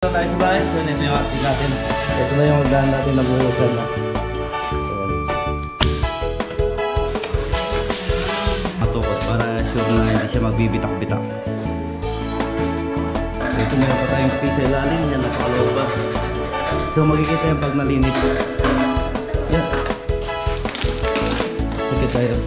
Tayo sa bahay, so ito yung ating natin. Ito na yung daan natin na buhusan na. Matukot para sure na hindi siya magbibitak-bitak. So ito meron pa tayong space sa ilalim, yan napakaloob pa. So magkikita yung pag nalinis. Yan. Sige tayo.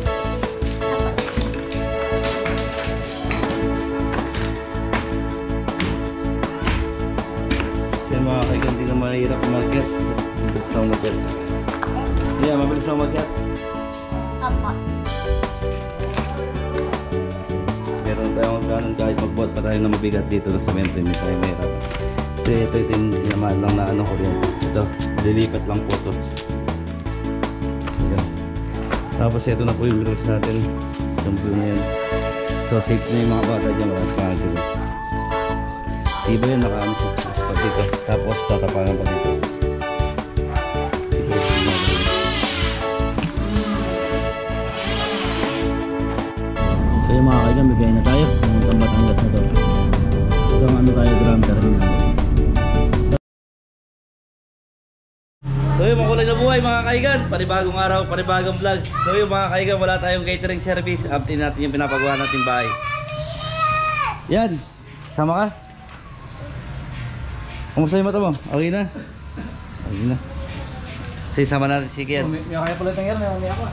Mga kaigan, hindi na mahirap mag-get. Mabilis lang mag-get. Yeah, mabilis lang mag-get. Apa. Meron tayong ganun kahit magbuhat pa tayo na mabigat dito sa semento, hindi tayo mahirap. Kasi ito yung tinamaan lang na ano ko rin. Ito, lilipat lang po ito. Ayan. Tapos ito na po yung mirrors natin. Sample na yan. So safe na yung mga bata dyan. Maraming pangasin. Diba yun, nakaano siya dito. Tapos tatapangan pa dito. So yung mga kaigan, bibigay na tayo. Pumuntang Batangas na to. Hanggang ano tayo, Grand Terminal. So yung makulay na buhay mga kaigan, panibagong araw, panibagong vlog. So yung mga kaigan, wala tayong catering service. Update natin yung pinapagawa natin bahay. Yan, sama ka? Kumusta yung mata mo? Okay na? Okay na. So isama natin si Kian. May kaya pala tangyar, may ako.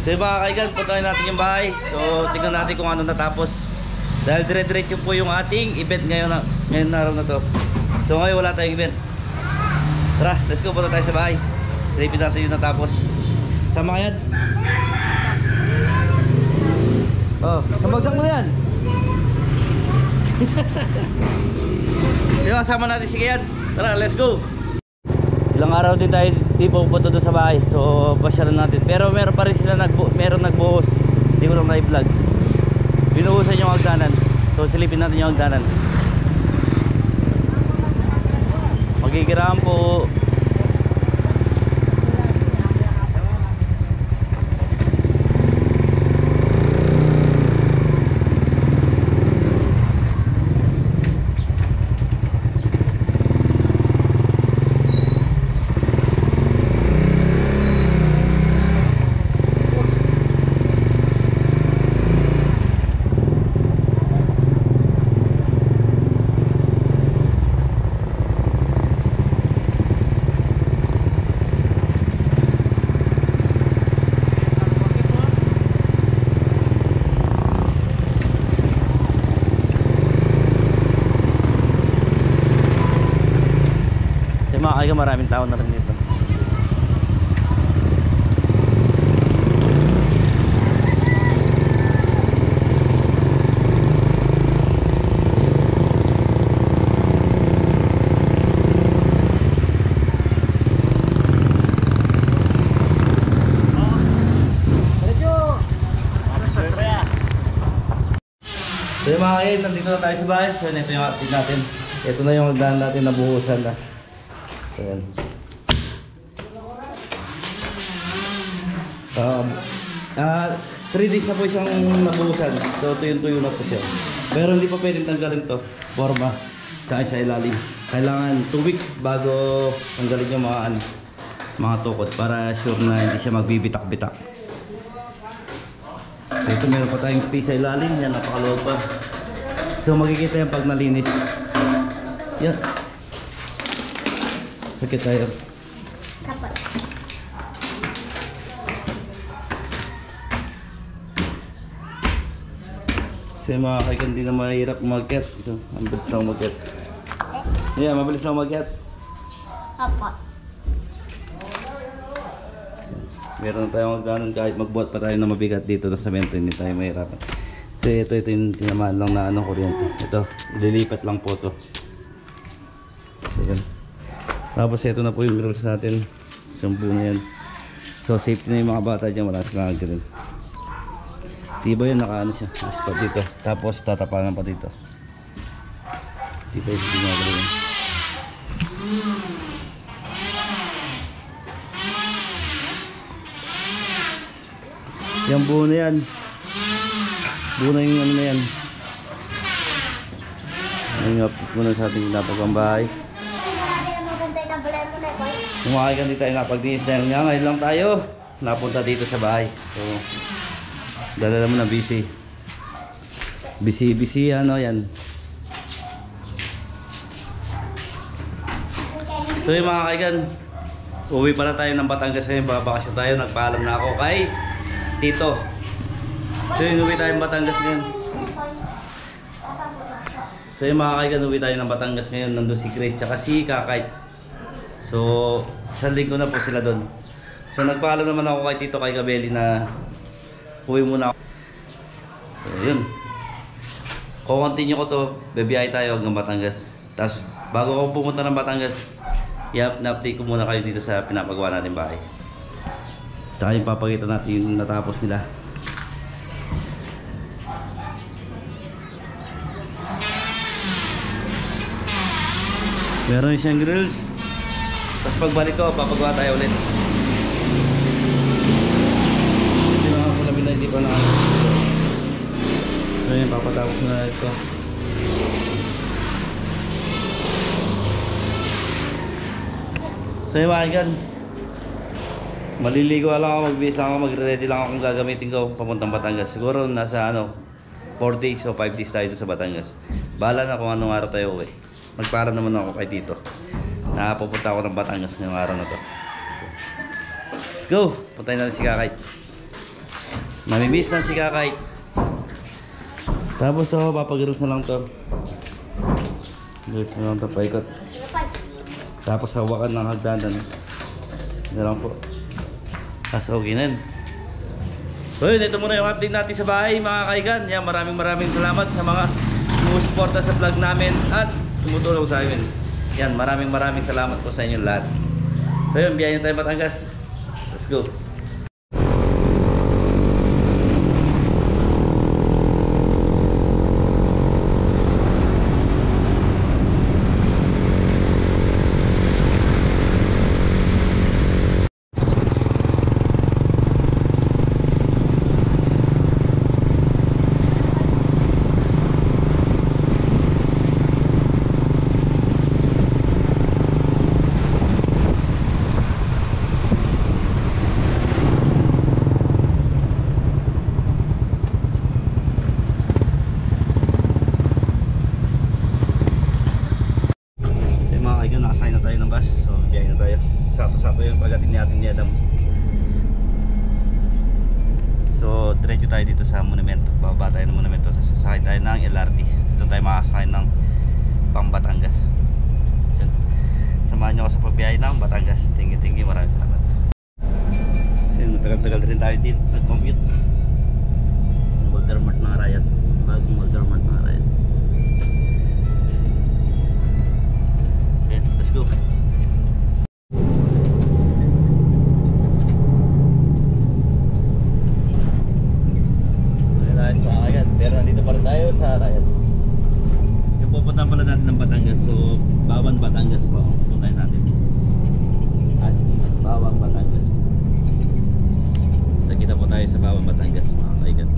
So yung mga kaigan, puntahan natin yung bahay. So tignan natin kung ano natapos. Dahil dire-diretso po yung ating event ngayon na araw na to. So ngayon wala tayong event. Tara, let's go, punta tayo sa bahay. Silipin natin yung natapos. Sama ka yan? Oh, sambagsak mo na yan. Yung kasama natin si Kian. Tara, let's go. Ilang araw din tayo di pupunta doon sa bahay. So pasyalan natin. Pero meron pa rin sila meron nagbuhos. Hindi ko lang na-vlog. Binuhusan yung hagdanan. So silipin natin yung hagdanan. Magigiraan po. Kaya maraming tao na rin dito. So yung mga kayo, nandito na tayo sa bahay. So ito yung update natin. Ito na yung hagdanan natin na buhusan na. Ayan. 3 days na po siyang nabuhusan. So tuyo na po siya. Pero hindi pa pwedeng tanggalin to. Forma. Tsaka sa ilalim. Kailangan 2 weeks bago tanggalin yung mga tukot. Para sure na hindi siya magbibitak-bitak. So ito meron pa tayong space sa ilalim. Yan, napakaloob pa. So makikita yung pag nalinis. Yan. Sakit tayo. Dapat. Kasi mga kaigan, hindi na mahirap mag-get. So, mabilis lang mag-get. Yeah, mabilis lang mag-get. Apa. Meron tayong ganun kahit magbuhat pa tayo na mabigat dito sa semento, hindi tayo mahirapan. Kasi ito yung tinamaan lang na kuryente. Ito, ililipat lang po ito. So, yan. Tapos ito na po yung mirrors natin. Sampu na yan. So safety na yung mga bata dyan. Wala silang agad. Diba yun, nakaano siya. Spot dito. Tapos tatapangan pa dito. Diba yung ginagawa yun. Yung buo na yan. Buo na yung ano na yan. Yung update muna sa ating napagawang bahay. Marami na maganda yung bulay mo na, boy. Kung makikita dito tayo napagdinis dahil nga ngayon lang tayo napunta dito sa bahay. So, dala naman na busy. Busy ano yan. So yung mga kaigan, uwi pala tayo ng Batangas ngayon, babakasyon tayo, nagpaalam na ako kay Tito. So yung uwi tayo ng Batangas ngayon. So yung mga kaigan, uwi tayo ng Batangas ngayon, nandun si Grace tsaka si Kakay. So isang linggo na po sila doon. So nagpaalam naman ako kay Tito, kay Gabeli na uwi muna ako. So yun, kukontinue ko to, bebiyay tayo hanggang Batangas. Tapos bago ako pumunta ng Batangas, na-update ko muna kayo dito sa pinapagawa natin bahay. Tsaka yung papakita natin yung natapos nila. Meron siyang grills. Tapos pagbalik ko, papagawa tayo ulit. Hindi mga kulamin na hindi pa nakakita. So yun, papatapos na ito. So yung mga kaigan, maliligo lang ako, magbihis lang ako, magre-ready lang ako kung gagamitin ko papuntang Batangas. Siguro nasa 4 days o 5 days tayo sa Batangas. Bahala na kung anong araw tayo uwi. Magpaalam naman ako kay Tito na pupunta ako ng Batangas ngayong araw na to. Let's go! Puntayin natin si Kakay. Namimiss na si Kakay. Tapos ako, papagiros na lang to. Giros na lang to, paikot. Tapos hawakan ng hagdanan. Yan lang po. Tapos okay na yun. So yun, ito muna yung update natin sa bahay mga kaigan. Yan, maraming salamat sa mga sumusuporta sa vlog namin at tumutulong sa amin. Yan, maraming salamat po sa inyo lahat. So yun, biyahin tayo Batangas. Let's go. Nakasay na tayo ng bus, so biyahin na tayo. Sakto-sakto yung pagdating natin ni Adam. So diretso tayo dito sa monumento. Bababa tayo ng monumento, sasakay tayo ng LRT. Doon tayo makasakay ng pang Batangas. So, samahan nyo ako sa pagbiyahe ng Batangas. Thank you, maraming salamat. So matagal-tagal rin tayo dito nag-commute. Walter-Mart ng Arayat. Bagong Walter-Mart ng Arayat. Let's go. Ayun mga kaigan, pero nandito pa rin tayo sa Arayat. Yung pupuntahan pala natin ng Batangas. So Bawang Batangas po ang pupuntahan natin. As in, Bawang Batangas. Nakita po tayo sa Bawang Batangas mga kaigan.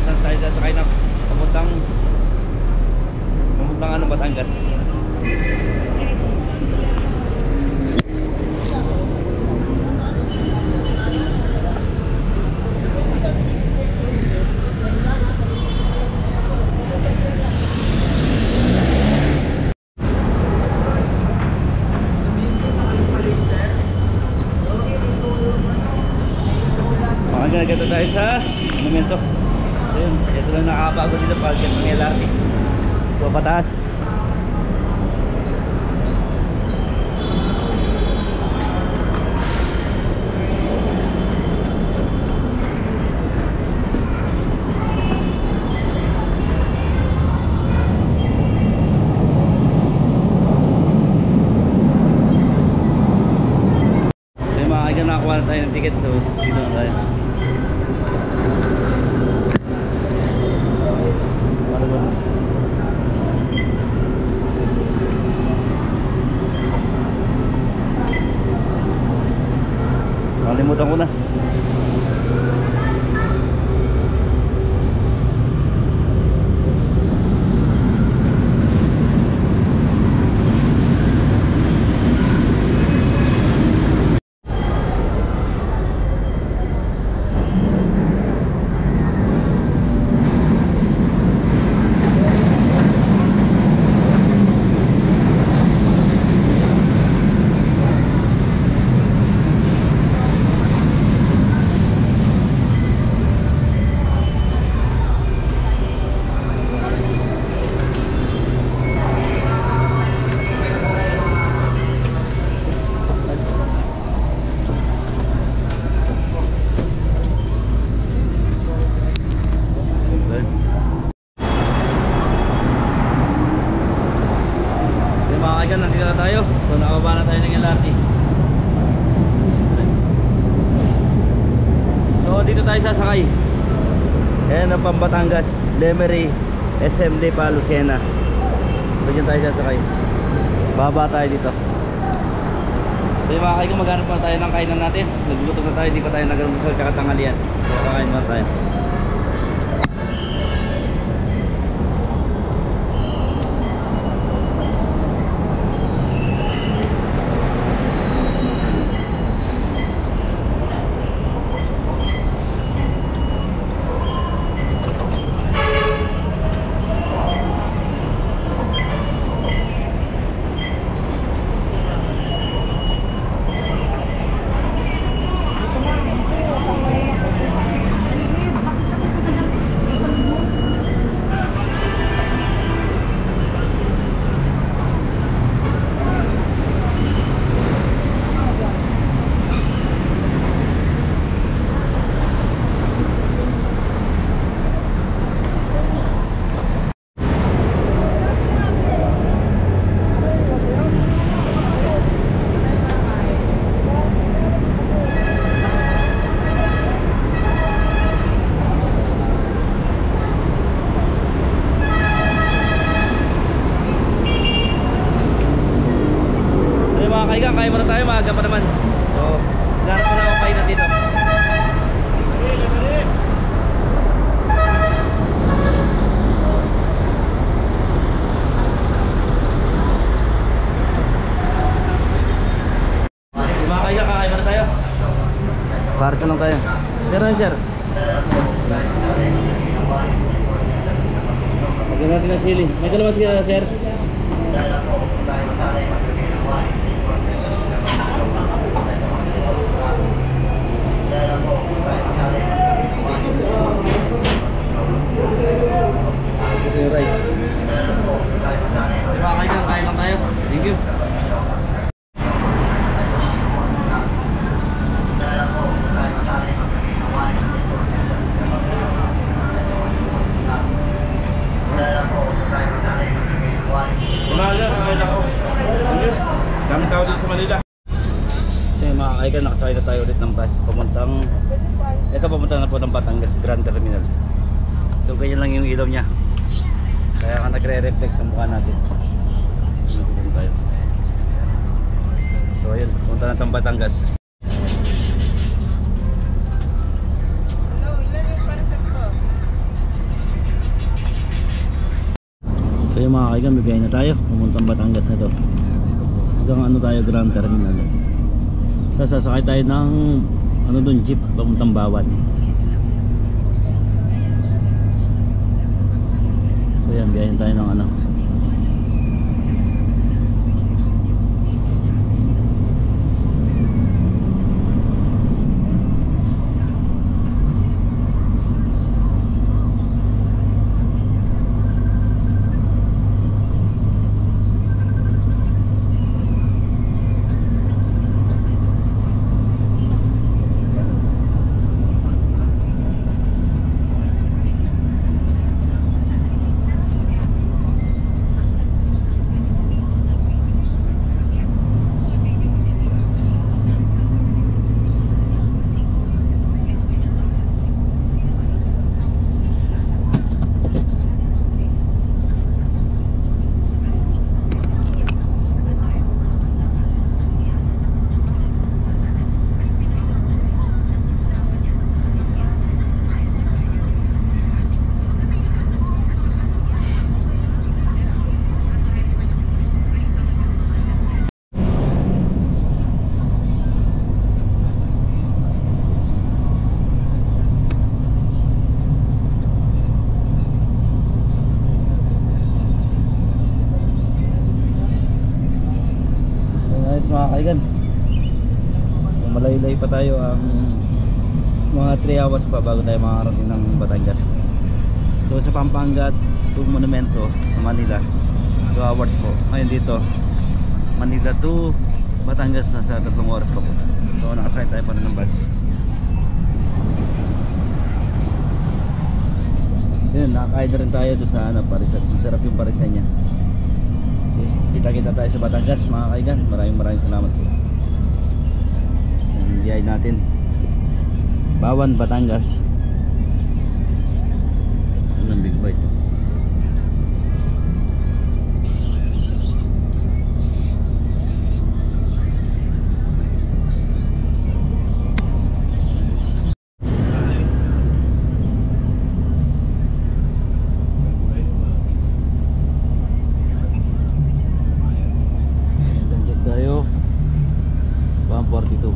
Saan tayo sasakay na papuntang ano, Batangas. Magaganda tayo sa monumento. Ayun, ito lang nakakabago dito pag ng LRT. Ito pataas. Ayun, mga kaigan, nakakuha na tayo ng ticket, so dito na tayo. Nakalimutan ko na. Nandito na tayo. So nakababa na tayo ng LRT. So dito tayo sasakay. Ayan ang Pambatangas, Lemery, SMD pa, Lucena. So dyan tayo sasakay. Baba tayo dito. So yung mga kaibigan, maghanap pa tayo ng kainan natin. Nagugutom na tayo, hindi pa tayo nag-almusal tsaka tanghalian. So kakain muna tayo. Kaya muna tayo, maaga pa naman. So, gano'n ko na ako kayo na dito. Mga kaya, kakain muna tayo. Parito lang tayo. Sir, sir. Lagyan natin ng sili. May kalamansi ka, sir? Ito yung rice. Diba, kain lang tayo. Thank you. Umaga, kakain ako. Thank you. Daming tao dito sa Manila. Mga kaigan, nakasakay na tayo ulit ng bus papuntang, ito papunta na po ng Batangas Grand Terminal. So ganyan lang yung ilaw nya, kaya ka nagre-reflect sa mukha natin. Tayo. So ayun, papunta na ng Batangas. yung mga kaigan, bibigay na tayo. Pumuntang Batangas na to. Hanggang ano tayo, Grand Terminal. Sasakay tayo ng ano dun, jeep papuntang Bawan. So yan, biyahin tayo ng ano. Mga kaigan, malaylay pa tayo ang mga 3 hours pa bago tayo makarating ng Batangas. So sa Pampanga to Monumento sa Manila 2 hours po. Ngayon dito Manila to Batangas na sa 3 oras pa po. So nakasakay tayo pa rin ng bus. Yun, nakakain na rin tayo doon sa ano, Parisan. Masarap yung Parisan niya. Kita-kita tayo sa Batangas mga kaigan. Maraming salamat po. Enjoy natin Bawan, Batangas. Anong big bite? Tayo 142.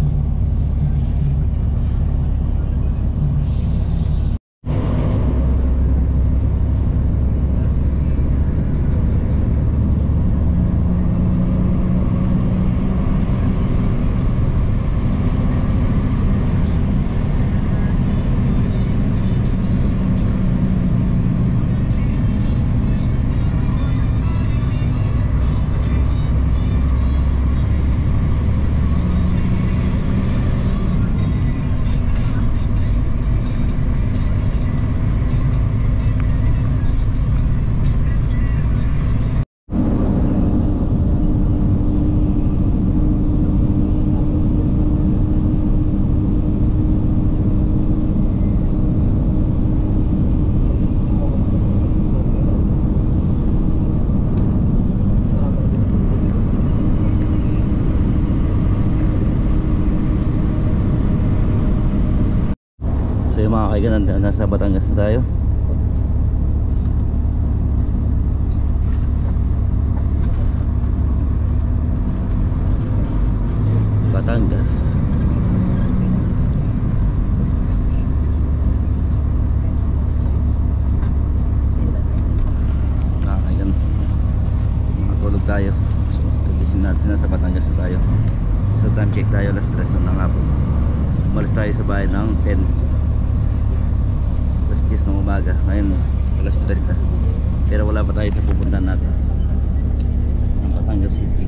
So yung mga kaigan, nasa Batangas na tayo. Batangas. Mga kaigan, makatulog tayo. So tulisin natin, nasa Batangas na tayo. So time check tayo, alas 3 na ng hapon. Umalis tayo sa bahay ng 10 ng umaga. Ngayon alas 3 na, pero wala pa tayo sa pupuntahan natin ng Batangas City.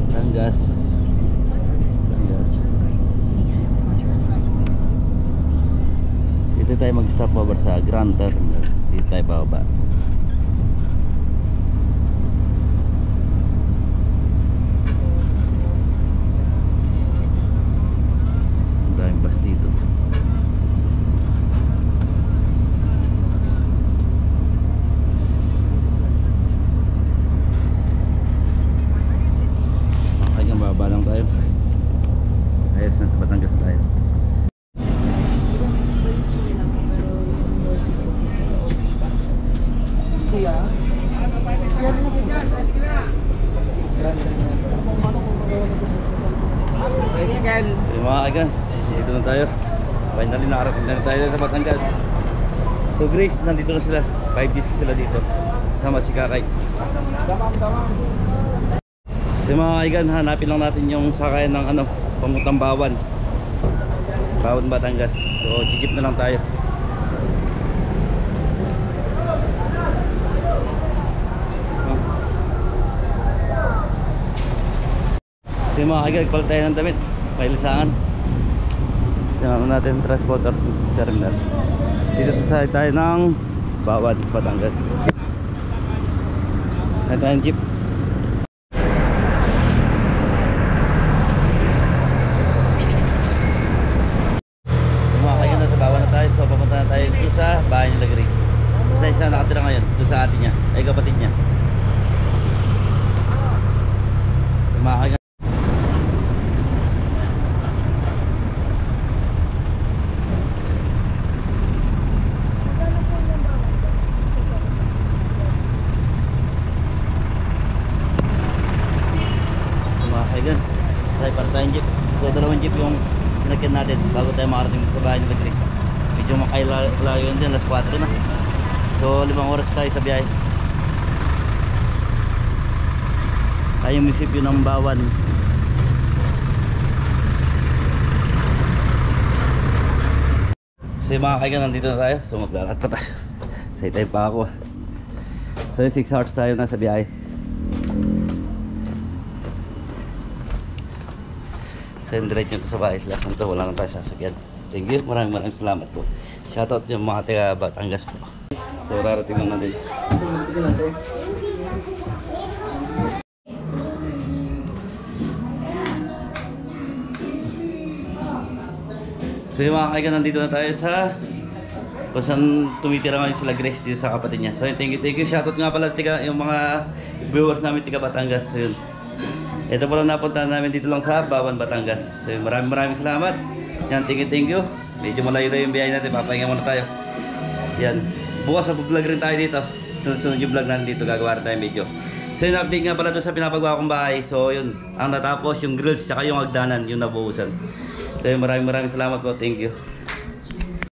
Batangas dito tayo mag stop over sa Grand Terminal. Dito tayo bababa. Bus dito. Okay, baba lang tayo. Ayos na, sa Batangas tayo. Michael. So yung mga kaigan, dito na tayo. Finally nakarating na tayo sa Batangas. So Grace, nandito na sila. 5 days sila dito. Sama si Kakay. Damam. So yung mga kaigan, hanapin lang natin yung sakayan ng ano, pangutang Bawan. Bawan Batangas. So jeep na lang tayo. So yung mga kaigan, palit tayo ng damit. Pailisangan. Tingnan natin transporter terminal. Dito sa side tayo ng Bawan Batangas. Ito yung jeep. Sumakay na sa Bawan na tayo. So papunta na tayo dito sa bahay ni Lagri. Isa nakatira ngayon doon sa ate niya, ay kapatid niya. Sumakay na. Kaigan, tayo para tayong jeep. So dalawang jeep yung pinagyan natin bago tayo makarating sa bahay ni Lagri. Medyo makailayo yun dyan, alas 4 na. So 5 oras tayo sa biyahe. Tayo yung munisipyo ng Bawan. So yung mga kaigan, nandito na tayo. So maglalakad pa tayo. Say tayo pa ako. So 6 hours tayo na sa biyahe. Then diretso to sa bahay sila santo, wala nang tayo sasakyan. Thank you, maraming salamat po. Shoutout yung mga taga Batangas po. So rarating lang natin. So yung mga kaigan, nandito na tayo sa kung saan tumitira ngayon sila Grace dito sa kapatid niya. So thank you. Shoutout nga pala yung mga viewers namin taga Batangas. So yun. Ito pala napunta namin dito lang sa Bawan, Batangas. So maraming salamat. Yan, thank you. Medyo malayo-layo yung biyahe natin. Papahinga muna tayo. Yan. Bukas sa vlog rin tayo dito. Sunod yung vlog natin dito. Gagawa rin tayong video. So yung update nga pala doon sa pinapagawa kong bahay. So yun. Ang natapos yung grills tsaka yung hagdanan. Yung nabuhusan. So yun, maraming salamat po. Thank you.